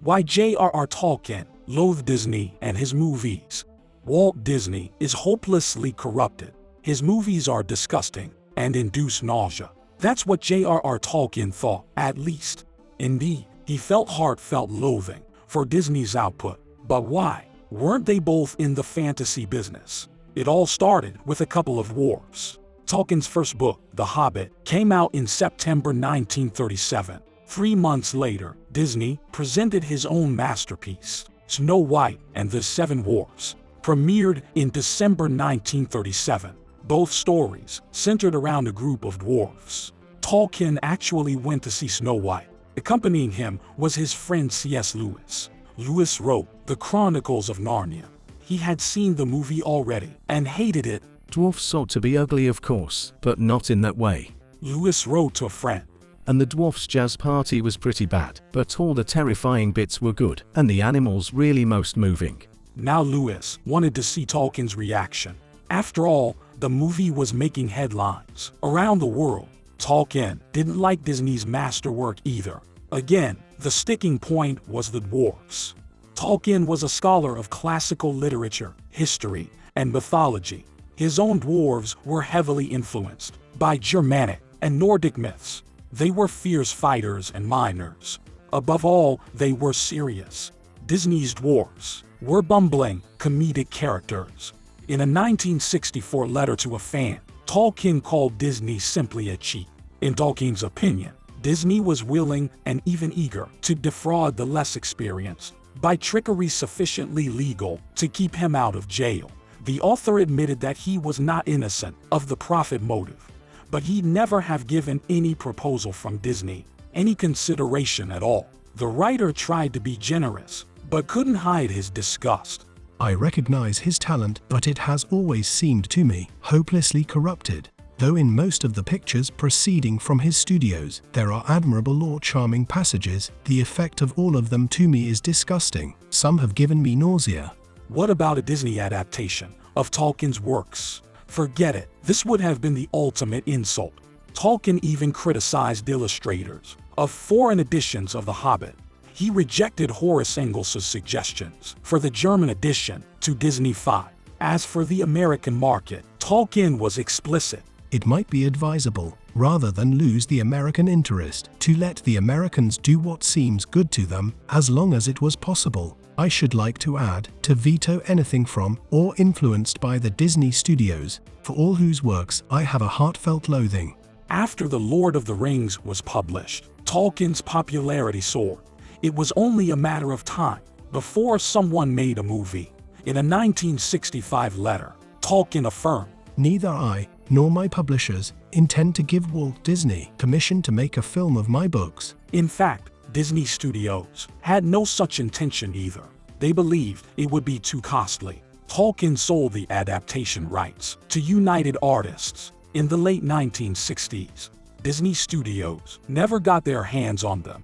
Why J.R.R. Tolkien loathed Disney and his movies. Walt Disney is hopelessly corrupted. His movies are disgusting and induce nausea. That's what J.R.R. Tolkien thought, at least. Indeed, he felt heartfelt loathing for Disney's output. But why? Weren't they both in the fantasy business? It all started with a couple of dwarfs. Tolkien's first book, The Hobbit, came out in September 1937. 3 months later, Disney presented his own masterpiece, Snow White and the Seven Dwarfs, premiered in December 1937. Both stories centered around a group of dwarfs. Tolkien actually went to see Snow White. Accompanying him was his friend C.S. Lewis. Lewis wrote The Chronicles of Narnia. He had seen the movie already and hated it. Dwarfs ought to be ugly, of course, but not in that way. Lewis wrote to a friend. And the dwarfs' jazz party was pretty bad, but all the terrifying bits were good, and the animals really most moving. Now Lewis wanted to see Tolkien's reaction. After all, the movie was making headlines around the world. Tolkien didn't like Disney's masterwork either. Again, the sticking point was the dwarfs. Tolkien was a scholar of classical literature, history, and mythology. His own dwarves were heavily influenced by Germanic and Nordic myths. They were fierce fighters and miners. Above all, they were serious. Disney's dwarfs were bumbling, comedic characters. In a 1964 letter to a fan, Tolkien called Disney simply a cheat. In Tolkien's opinion, Disney was willing and even eager to defraud the less experienced by trickery sufficiently legal to keep him out of jail. The author admitted that he was not innocent of the profit motive, but he'd never have given any proposal from Disney any consideration at all. The writer tried to be generous, but couldn't hide his disgust. I recognize his talent, but it has always seemed to me hopelessly corrupted. Though in most of the pictures proceeding from his studios, there are admirable or charming passages, the effect of all of them to me is disgusting. Some have given me nausea. What about a Disney adaptation of Tolkien's works? Forget it. This would have been the ultimate insult. Tolkien even criticized illustrators of foreign editions of The Hobbit. He rejected Horace Engels's suggestions for the German edition to Disney 5. As for the American market, Tolkien was explicit. It might be advisable, rather than lose the American interest, to let the Americans do what seems good to them, as long as it was possible. I should like to add, to veto anything from or influenced by the Disney studios, for all whose works I have a heartfelt loathing. After The Lord of the Rings was published, Tolkien's popularity soared. It was only a matter of time before someone made a movie. In a 1965 letter, Tolkien affirmed, "Neither I, nor my publishers, intend to give Walt Disney permission to make a film of my books." In fact, Disney Studios had no such intention either. They believed it would be too costly. Tolkien sold the adaptation rights to United Artists in the late 1960s. Disney Studios never got their hands on them.